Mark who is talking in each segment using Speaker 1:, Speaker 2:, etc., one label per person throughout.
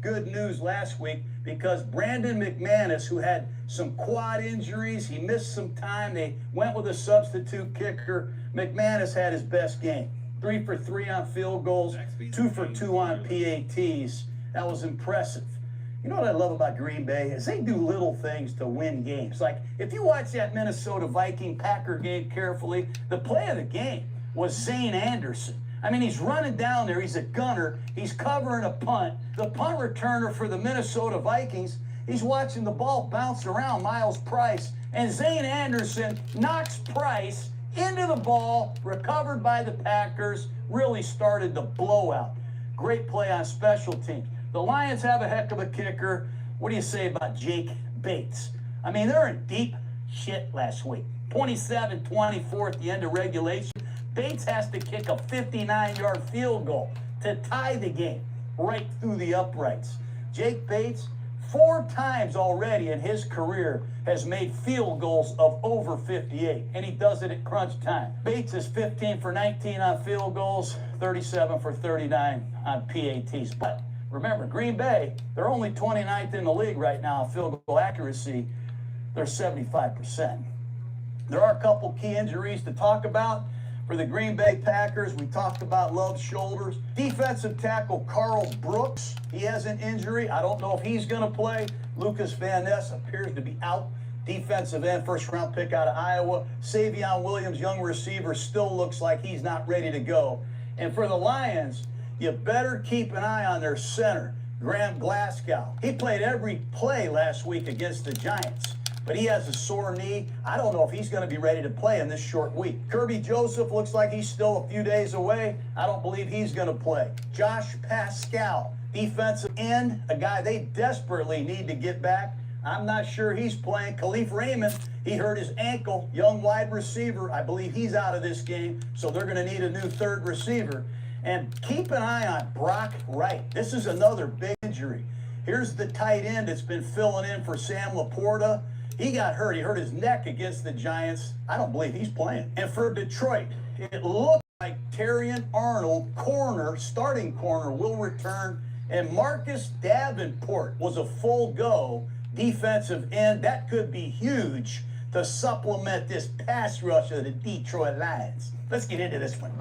Speaker 1: good news last week because Brandon McManus, who had some quad injuries, he missed some time. They went with a substitute kicker. McManus had his best game. 3 for 3 on field goals, 2 for 2 on PATs. That was impressive. You know what I love about Green Bay is they do little things to win games. Like if you watch that Minnesota Viking Packer game carefully, the play of the game was Zane Anderson. I mean, he's running down there. He's a gunner. He's covering a punt. The punt returner for the Minnesota Vikings, he's watching the ball bounce around Miles Price, and Zane Anderson knocks Price into the ball, recovered by the Packers, really started the blowout. Great play on special teams. The Lions have a heck of a kicker. What do you say about Jake Bates? I mean, they're in deep shit last week. 27-24 at the end of regulation. Bates has to kick a 59-yard field goal to tie the game right through the uprights. Jake Bates, 4 times already in his career, has made field goals of over 58, and he does it at crunch time. Bates is 15 for 19 on field goals, 37 for 39 on PATs. But remember, Green Bay, they're only 29th in the league right now in field goal accuracy. They're 75%. There are a couple key injuries to talk about. For the Green Bay Packers, we talked about Love's shoulders. Defensive tackle Carl Brooks, he has an injury. I don't know if he's going to play. Lucas Van Ness appears to be out. Defensive end, first-round pick out of Iowa. Savion Williams, young receiver, still looks like he's not ready to go. And for the Lions, you better keep an eye on their center, Graham Glasgow. He played every play last week against the Giants, but he has a sore knee. I don't know if he's going to be ready to play in this short week. Kirby Joseph looks like he's still a few days away. I don't believe he's going to play. Josh Pascal, defensive end, a guy they desperately need to get back. I'm not sure he's playing. Khalif Raymond, he hurt his ankle, young wide receiver. I believe he's out of this game, so they're going to need a new third receiver. And keep an eye on Brock Wright. This is another big injury. Here's the tight end that's been filling in for Sam Laporta. He got hurt. He hurt his neck against the Giants. I don't believe he's playing. And for Detroit, it looked like Terrion Arnold, corner, starting corner, will return. And Marcus Davenport was a full go defensive end. That could be huge to supplement this pass rush of the Detroit Lions. Let's get into this one.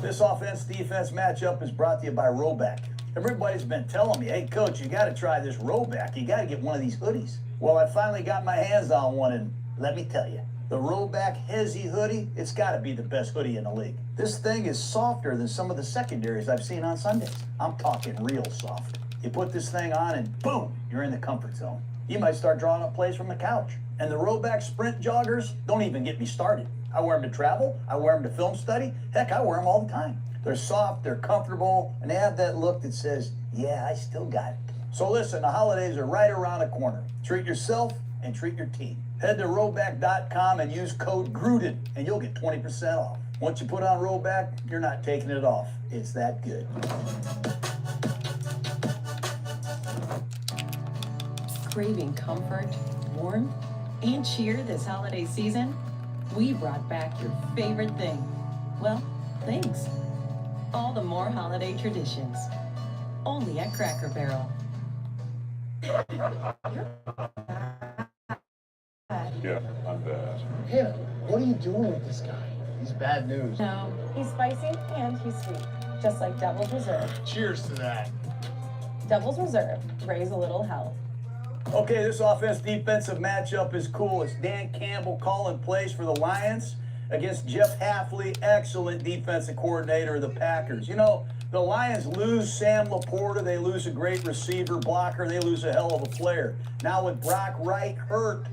Speaker 1: This offense-defense matchup is brought to you by Rhoback. Everybody's been telling me, hey, Coach, you got to try this Rhoback. You got to get one of these hoodies. Well, I finally got my hands on one, and let me tell you, the Rhoback Hezi hoodie, it's got to be the best hoodie in the league. This thing is softer than some of the secondaries I've seen on Sundays. I'm talking real soft. You put this thing on, and boom, you're in the comfort zone. You might start drawing up plays from the couch. And the Rhoback Sprint joggers, don't even get me started. I wear them to travel. I wear them to film study. Heck, I wear them all the time. They're soft, they're comfortable, and they have that look that says, yeah, I still got it. So listen, the holidays are right around the corner. Treat yourself and treat your team. Head to Rhoback.com and use code Gruden, and you'll get 20% off. Once you put on Rhoback, you're not taking it off. It's that good.
Speaker 2: Craving comfort, warmth, and cheer this holiday season? We brought back your favorite thing. Well, thanks. All the more holiday traditions. Only at Cracker Barrel.
Speaker 3: Yeah, I'm bad.
Speaker 4: Hannah, what are you doing with this guy? He's bad news.
Speaker 5: No, he's spicy and he's sweet, just like Devil's Reserve.
Speaker 4: Cheers to that.
Speaker 5: Devil's Reserve, raise a little health.
Speaker 1: Okay, this offense-defensive matchup is cool. It's Dan Campbell calling plays for the Lions against Jeff Hafley, excellent defensive coordinator of the Packers. You know, the Lions lose Sam Laporta. They lose a great receiver blocker. They lose a hell of a player. Now with Brock Wright hurt,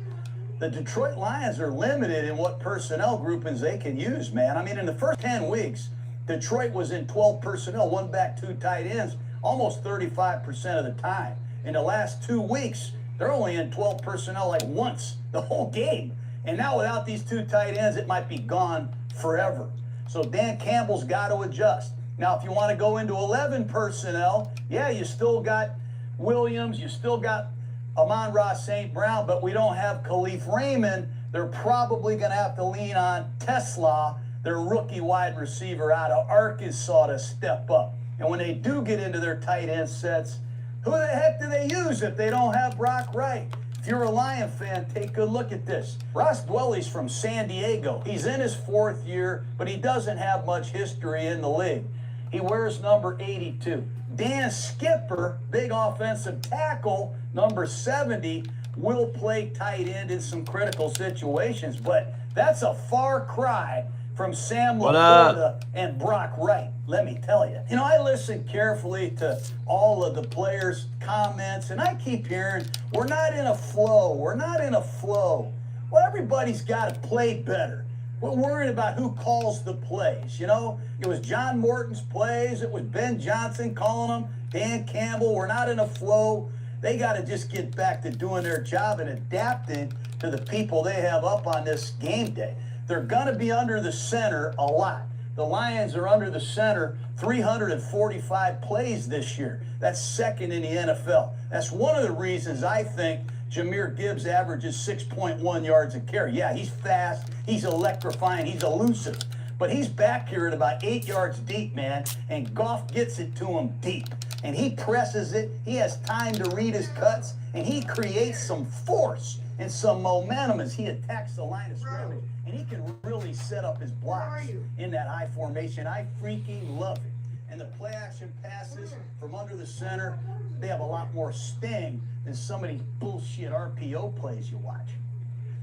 Speaker 1: the Detroit Lions are limited in what personnel groupings they can use, man. I mean, in the first 10 weeks, Detroit was in 12 personnel, 1 back, 2 tight ends, almost 35% of the time. In the last 2 weeks, they're only in 12 personnel like once the whole game. And now without these 2 tight ends, it might be gone forever. So Dan Campbell's got to adjust. Now, if you want to go into 11 personnel, yeah, you still got Williams, you still got Amon-Ra St. Brown, but we don't have Khalif Raymond. They're probably going to have to lean on Tesla, their rookie wide receiver out of Arkansas, to step up. And when they do get into their tight end sets, who the heck do they use if they don't have Brock Wright? If you're a Lion fan, take a good look at this. Ross Dwelly's from San Diego. He's in his 4th year, but he doesn't have much history in the league. He wears number 82. Dan Skipper, big offensive tackle, number 70, will play tight end in some critical situations, but that's a far cry from Sam Laporta and Brock Wright, let me tell you. You know, I listen carefully to all of the players' comments, and I keep hearing, we're not in a flow, we're not in a flow. Well, everybody's got to play better. We're worried about who calls the plays, you know? It was John Morton's plays, it was Ben Johnson calling them, Dan Campbell, we're not in a flow. They got to just get back to doing their job and adapting to the people they have up on this game day. They're going to be under the center a lot. The Lions are under the center 345 plays this year. That's second in the NFL. That's one of the reasons I think Jahmyr Gibbs averages 6.1 yards a carry. Yeah, he's fast, he's electrifying, he's elusive. But he's back here at about 8 yards deep, man, and Goff gets it to him deep. And he presses it, he has time to read his cuts, and he creates some force and some momentum as he attacks the line of scrimmage. And he can really set up his blocks in that I formation. I freaking love it. And the play action passes from under the center, they have a lot more sting than some of these bullshit RPO plays you watch.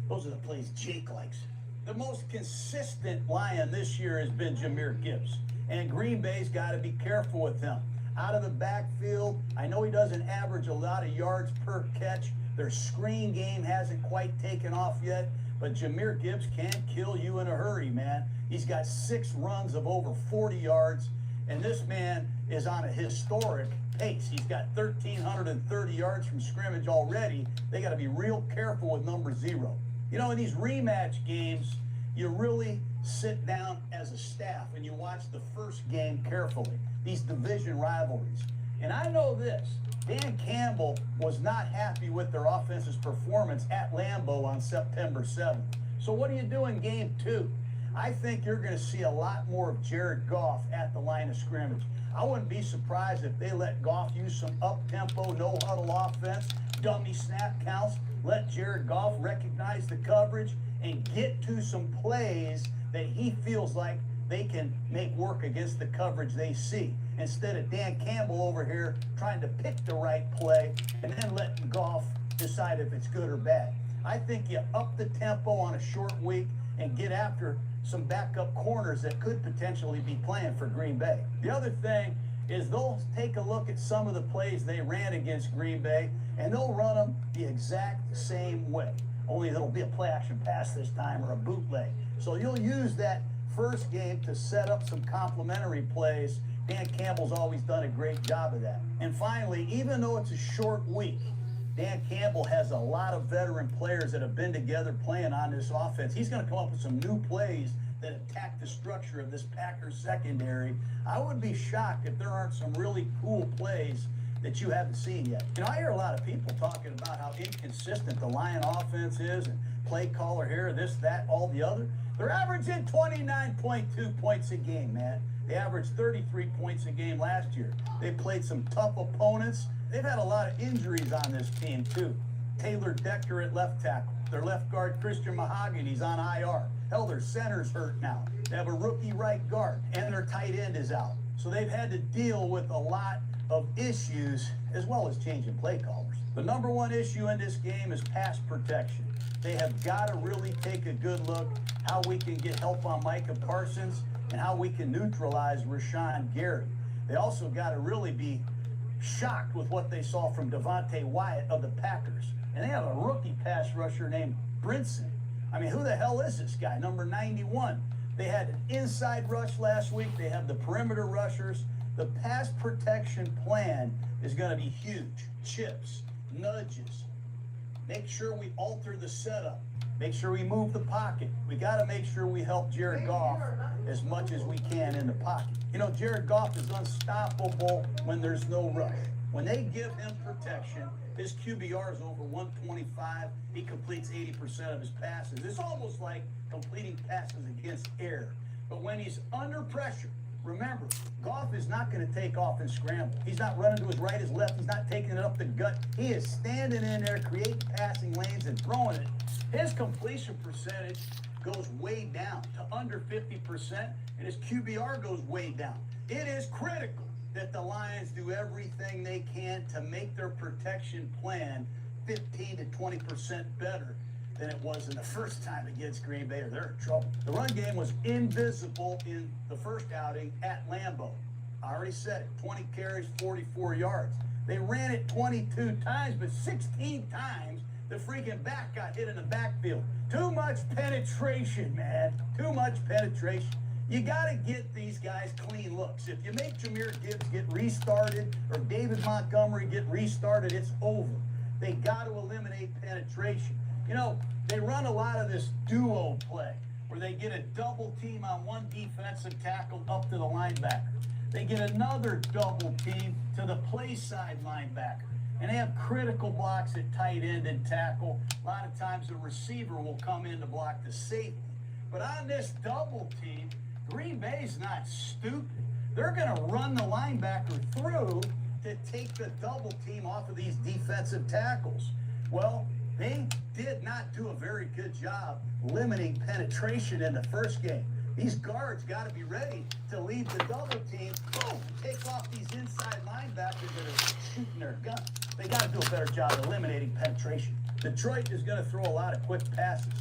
Speaker 1: Those are the plays Jake likes. The most consistent Lion this year has been Jahmyr Gibbs. And Green Bay's got to be careful with him. Out of the backfield, I know he doesn't average a lot of yards per catch. Their screen game hasn't quite taken off yet, but Jahmyr Gibbs can kill you in a hurry, man. He's got 6 runs of over 40 yards, and this man is on a historic pace. He's got 1,330 yards from scrimmage already. They got to be real careful with number 0. You know, in these rematch games, you really sit down as a staff and you watch the first game carefully, these division rivalries. And I know this, Dan Campbell was not happy with their offensive performance at Lambeau on September 7th. So what do you do in game 2? I think you're going to see a lot more of Jared Goff at the line of scrimmage. I wouldn't be surprised if they let Goff use some up-tempo, no-huddle offense, dummy snap counts, let Jared Goff recognize the coverage and get to some plays that he feels like they can make work against the coverage they see, instead of Dan Campbell over here trying to pick the right play and then letting Goff decide if it's good or bad. I think you up the tempo on a short week and get after some backup corners that could potentially be playing for Green Bay. The other thing is they'll take a look at some of the plays they ran against Green Bay and they'll run them the exact same way. Only it'll be a play action pass this time or a bootleg. So you'll use that first game to set up some complementary plays. Dan Campbell's always done a great job of that. And finally, even though it's a short week, Dan Campbell has a lot of veteran players that have been together playing on this offense. He's going to come up with some new plays that attack the structure of this Packers secondary. I would be shocked if there aren't some really cool plays that you haven't seen yet. You know, I hear a lot of people talking about how inconsistent the Lion offense is and play caller here, this, that, all the other. They're averaging 29.2 points a game, man. They averaged 33 points a game last year. They played some tough opponents. They've had a lot of injuries on this team, too. Taylor Decker at left tackle. Their left guard, Christian Mahogany's on IR. Hell, their center's hurt now. They have a rookie right guard, and their tight end is out. So they've had to deal with a lot of issues, as well as changing play callers. The number one issue in this game is pass protection. They have got to really take a good look how we can get help on Micah Parsons and how we can neutralize Rashawn Gary. They also got to really be shocked with what they saw from Devontae Wyatt of the Packers. And they have a rookie pass rusher named Brinson. I mean, who the hell is this guy? Number 91. They had an inside rush last week. They have the perimeter rushers. The pass protection plan is going to be huge. Chips, nudges. Make sure we alter the setup. Make sure we move the pocket. We got to make sure we help Jared Goff as much as we can in the pocket. You know, Jared Goff is unstoppable when there's no rush. When they give him protection, his QBR is over 125. He completes 80% of his passes. It's almost like completing passes against air. But when he's under pressure, remember, Goff is not going to take off and scramble. He's not running to his right, his left. He's not taking it up the gut. He is standing in there, creating passing lanes and throwing it. His completion percentage goes way down to under 50%, and his QBR goes way down. It is critical that the Lions do everything they can to make their protection plan 15 to 20% better than it was in the first time against Green Bay, or they're in trouble. The run game was invisible in the first outing at Lambeau. I already said it, 20 carries, 44 yards. They ran it 22 times, but 16 times the freaking back got hit in the backfield. Too much penetration, man. Too much penetration. You got to get these guys clean looks. If you make Jahmyr Gibbs get restarted or David Montgomery get restarted, it's over. They got to eliminate penetration. You know, they run a lot of this duo play where they get a double team on one defensive tackle up to the linebacker. They get another double team to the play side linebacker. And they have critical blocks at tight end and tackle. A lot of times the receiver will come in to block the safety. But on this double team, Green Bay's not stupid. They're going to run the linebacker through to take the double team off of these defensive tackles. Well, they did not do a very good job limiting penetration in the first game. These guards got to be ready to lead the double team, boom, take off these inside linebackers that are shooting their guns. They got to do a better job eliminating penetration. Detroit is going to throw a lot of quick passes.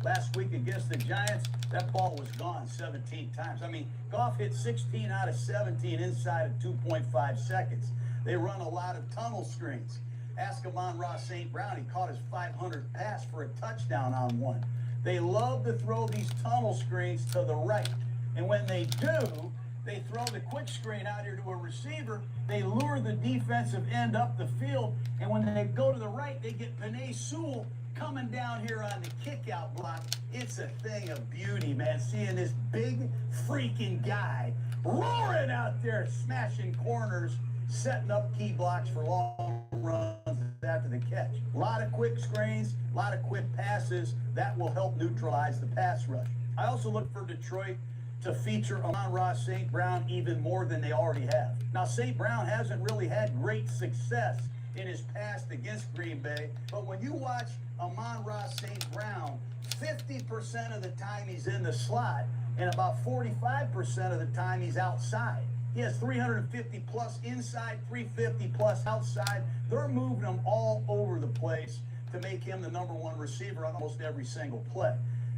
Speaker 1: Last week against the Giants, that ball was gone 17 times. I mean, Goff hit 16 out of 17 inside of 2.5 seconds. They run a lot of tunnel screens. Ask Amon-Ra St. Brown, he caught his 500th pass for a touchdown on one. They love to throw these tunnel screens to the right. And when they do, they throw the quick screen out here to a receiver. They lure the defensive end up the field. And when they go to the right, they get Penei Sewell coming down here on the kick-out block. It's a thing of beauty, man, seeing this big freaking guy roaring out there, smashing corners, setting up key blocks for long runs after the catch. A lot of quick screens, a lot of quick passes. That will help neutralize the pass rush. I also look for Detroit to feature Amon-Ra St. Brown even more than they already have. Now, St. Brown hasn't really had great success in his past against Green Bay, but when you watch Amon-Ra St. Brown, 50% of the time he's in the slot, and about 45% of the time he's outside. He has 350 plus inside, 350 plus outside. They're moving him all over the place to make him the #1 receiver on almost every single play.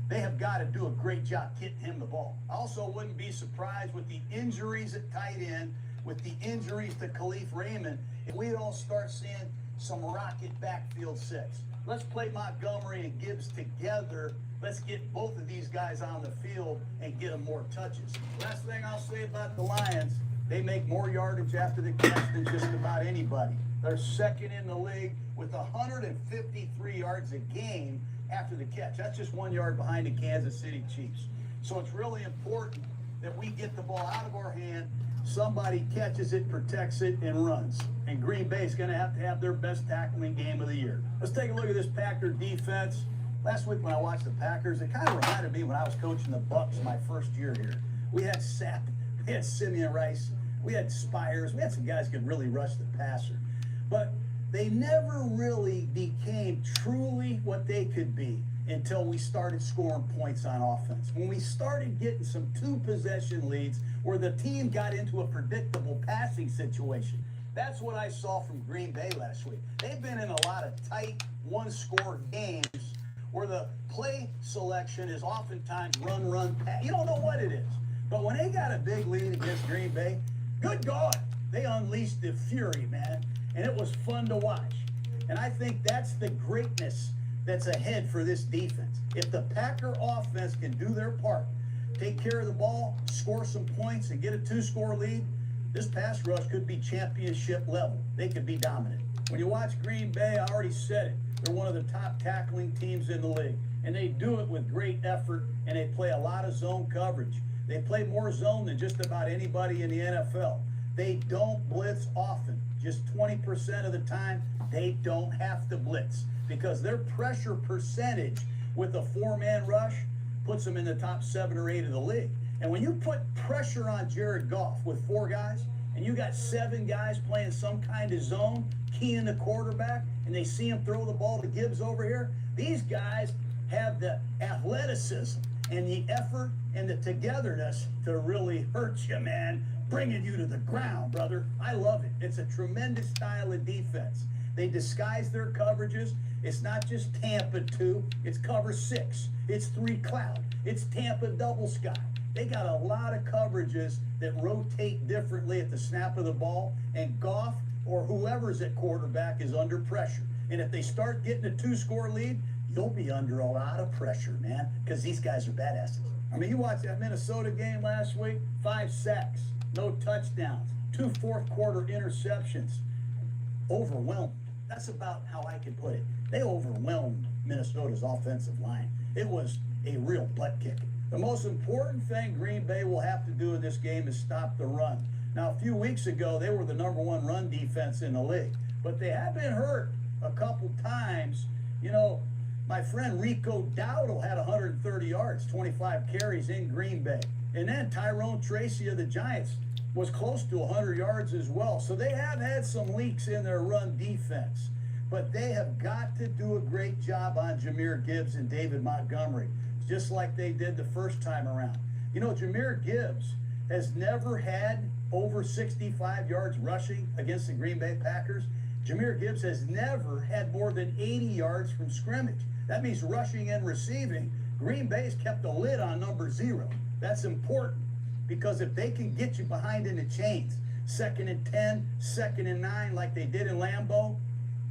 Speaker 1: They have got to do a great job getting him the ball. I also wouldn't be surprised with the injuries at tight end, with the injuries to Khalif Raymond, if we don't start seeing some rocket backfield sets. Let's play Montgomery and Gibbs together. Let's get both of these guys on the field and get them more touches. Last thing I'll say about the Lions, they make more yardage after the catch than just about anybody. They're second in the league with 153 yards a game after the catch. That's just 1 yard behind the Kansas City Chiefs. So it's really important that we get the ball out of our hand, somebody catches it, protects it, and runs. And Green Bay is going to have their best tackling game of the year. Let's take a look at this Packer defense. Last week when I watched the Packers, it kind of reminded me when I was coaching the Bucs my first year here. We had Sapp, we had Simeon Rice, we had Spires, we had some guys who could really rush the passer. But they never really became truly what they could be until we started scoring points on offense. When we started getting some 2-possession leads where the team got into a predictable passing situation. That's what I saw from Green Bay last week. They've been in a lot of tight, one-score games where the play selection is oftentimes run, pass. You don't know what it is. But when they got a big lead against Green Bay, good God, they unleashed the fury, man. And it was fun to watch. And I think that's the greatness that's ahead for this defense. If the Packer offense can do their part, take care of the ball, score some points, and get a 2-score lead, this pass rush could be championship level. They could be dominant. When you watch Green Bay, I already said it, they're one of the top tackling teams in the league. And they do it with great effort, and they play a lot of zone coverage. They play more zone than just about anybody in the NFL. They don't blitz often. Just 20% of the time, they don't have to blitz because their pressure percentage with a 4-man rush puts them in the top 7 or 8 of the league. And when you put pressure on Jared Goff with 4 guys, and you got 7 guys playing some kind of zone, keying the quarterback, and they see him throw the ball to Gibbs over here, these guys have the athleticism and the effort and the togetherness to really hurt you, man, bringing you to the ground, brother. I love it. It's a tremendous style of defense. They disguise their coverages. It's not just Tampa 2, it's cover 6. It's 3 cloud. It's Tampa double sky. They got a lot of coverages that rotate differently at the snap of the ball, and Goff or whoever's at quarterback is under pressure. And if they start getting a 2-score lead, you'll be under a lot of pressure, man, because these guys are badasses. I mean, you watched that Minnesota game last week, 5 sacks, no touchdowns, 2 fourth-quarter interceptions. Overwhelmed. That's about how I can put it. They overwhelmed Minnesota's offensive line. It was a real butt kick. The most important thing Green Bay will have to do in this game is stop the run. Now, a few weeks ago, they were the #1 run defense in the league, but they have been hurt a couple times. You know, my friend Rico Dowdle had 130 yards, 25 carries in Green Bay. And then Tyrone Tracy of the Giants was close to 100 yards as well. So they have had some leaks in their run defense. But they have got to do a great job on Jahmyr Gibbs and David Montgomery, just like they did the first time around. You know, Jahmyr Gibbs has never had over 65 yards rushing against the Green Bay Packers. Jahmyr Gibbs has never had more than 80 yards from scrimmage. That means rushing and receiving. Green Bay's kept a lid on number 0. That's important, because if they can get you behind in the chains, 2nd and 10, 2nd and 9, like they did in Lambeau,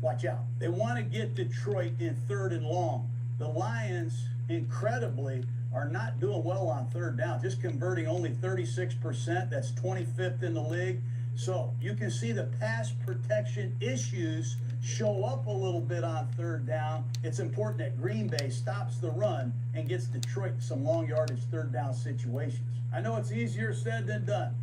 Speaker 1: watch out. They want to get Detroit in 3rd and long. The Lions, incredibly, are not doing well on 3rd down, just converting only 36%. That's 25th in the league. So you can see the pass protection issues show up a little bit on 3rd down. It's important that Green Bay stops the run and gets Detroit some long yardage 3rd down situations. I know it's easier said than done.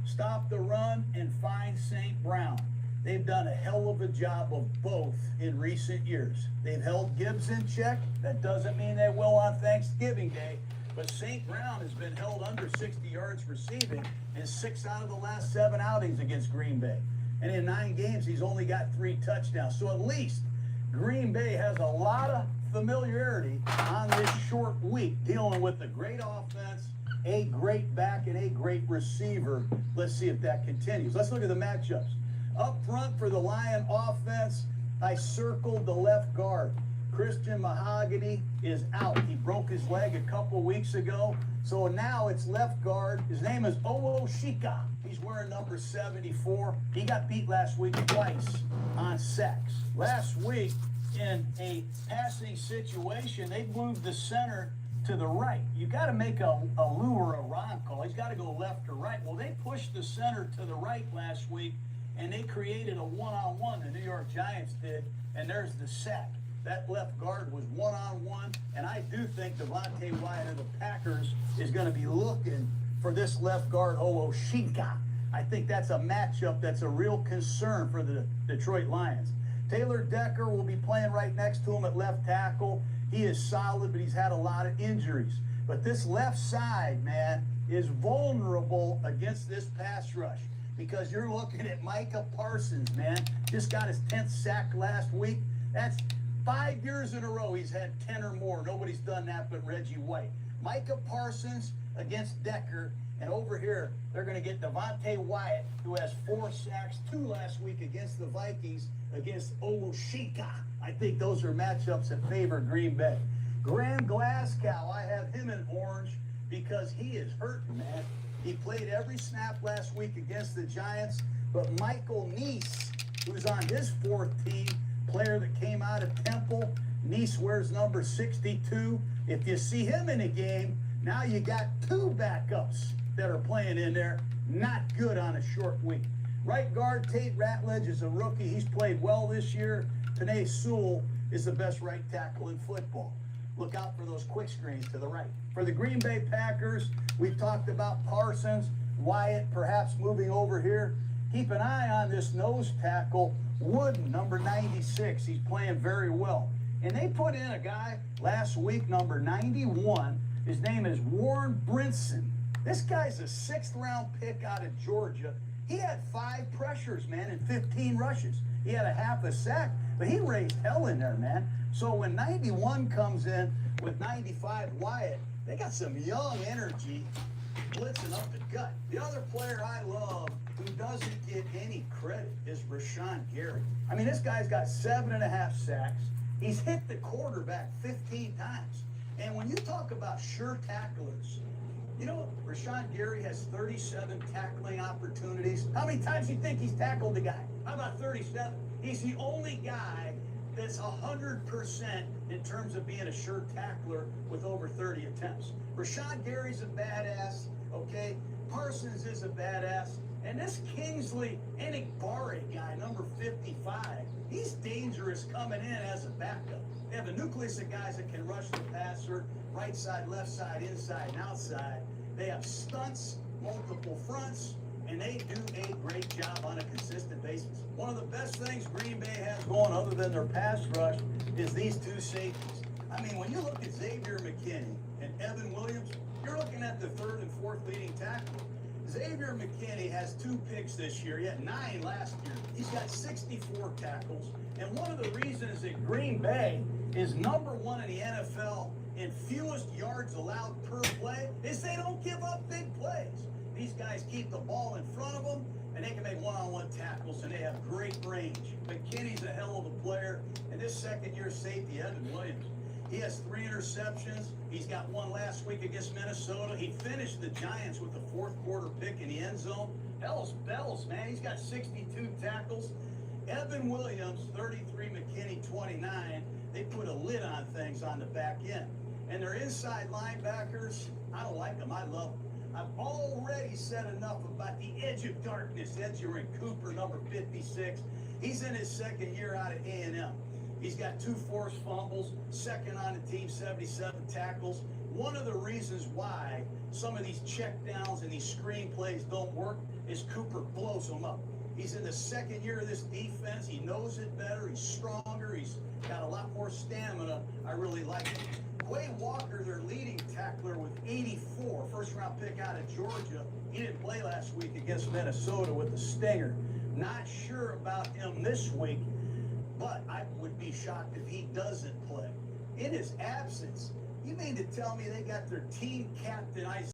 Speaker 1: Stop the run and find St. Brown. They've done a hell of a job of both in recent years. They've held Gibbs in check. That doesn't mean they will on Thanksgiving Day. But St. Brown has been held under 60 yards receiving in 6 out of the last 7 outings against Green Bay. And in 9 games, he's only got 3 touchdowns. So at least Green Bay has a lot of familiarity on this short week, dealing with a great offense, a great back, and a great receiver. Let's see if that continues. Let's look at the matchups. Up front for the Lion offense, I circled the left guard. Christian Mahogany is out. He broke his leg a couple weeks ago. So now it's left guard. His name is Owoshika. He's wearing number 74. He got beat last week twice on sacks. Last week, in a passing situation, they moved the center to the right. You got to make a Lou or a Ron call. He's got to go left or right. Well, they pushed the center to the right last week, and they created a one-on-one, the New York Giants did, and there's the sack. That left guard was one-on-one, and I do think Devontae Wyatt of the Packers is going to be looking for this left guard, Owoshika. I think that's a matchup that's a real concern for the Detroit Lions. Taylor Decker will be playing right next to him at left tackle. He is solid, but he's had a lot of injuries. But this left side, man, is vulnerable against this pass rush, because you're looking at Micah Parsons, man. Just got his 10th sack last week. That's 5 years in a row he's had 10 or more. Nobody's done that but Reggie White. Micah Parsons against Decker, and over here they're going to get Devontae Wyatt, who has 4 sacks, 2 last week against the Vikings, against Owoshika. I think those are matchups that favor Green Bay. Graham Glasgow, I have him in orange because he is hurting, man. He played every snap last week against the Giants, but Michael Neese, who's on his 4th team, player that came out of Temple, Neese wears number 62. If you see him in a game, now you got 2 backups that are playing in there. Not good on a short week. Right guard Tate Ratledge is a rookie. He's played well this year. Penei Sewell is the best right tackle in football. Look out for those quick screens to the right. For the Green Bay Packers, we've talked about Parsons, Wyatt perhaps moving over here. Keep an eye on this nose tackle, Wooden, number 96. He's playing very well. And they put in a guy last week, number 91. His name is Warren Brinson. This guy's a 6th-round pick out of Georgia. He had 5 pressures, man, and 15 rushes. He had a half a sack, but he raised hell in there, man. So when 91 comes in with 95 Wyatt, they got some young energy blitzing up the gut. The other player I love who doesn't get any credit is Rashawn Gary. I mean, this guy's got 7.5 sacks. He's hit the quarterback 15 times. And when you talk about sure tacklers, you know, Rashawn Gary has 37 tackling opportunities. How many times do you think he's tackled the guy? How about 37? He's the only guy that's 100% in terms of being a sure tackler with over 30 attempts. Rashawn Gary's a badass, okay? Parsons is a badass. And this Kingsley Enagbare guy, number 55, he's dangerous coming in as a backup. They have a nucleus of guys that can rush the passer, right side, left side, inside, and outside. They have stunts, multiple fronts, and they do a great job on a consistent basis. One of the best things Green Bay has going other than their pass rush is these 2 safeties. I mean, when you look at Xavier McKinney and Evan Williams, you're looking at the 3rd and 4th leading tackler. Xavier McKinney has 2 picks this year. He had 9 last year. He's got 64 tackles. And one of the reasons that Green Bay is number 1 in the NFL in fewest yards allowed per play is they don't give up big plays. These guys keep the ball in front of them, and they can make one-on-one tackles, and they have great range. McKinney's a hell of a player, and this second-year safety, Evan Williams, he has 3 interceptions. He's got 1 last week against Minnesota. He finished the Giants with the 4th quarter pick in the end zone. Hell's bells, man. He's got 62 tackles. Evan Williams, 33, McKinney, 29. They put a lid on things on the back end. And their inside linebackers, I don't like them. I love them. I've already said enough about the edge of darkness. Edgerrin Cooper, number 56. He's in his 2nd year out of A&M. He's got 2 forced fumbles, 2nd on the team, 77 tackles. One of the reasons why some of these checkdowns and these screen plays don't work is Cooper blows them up. He's in the 2nd year of this defense. He knows it better. He's stronger. He's got a lot more stamina. I really like it. Quay Walker, their leading tackler with 84, 1st-round pick out of Georgia. He didn't play last week against Minnesota with the stinger. Not sure about him this week, but I would be shocked if he doesn't play. In his absence, you mean to tell me they got their team captain,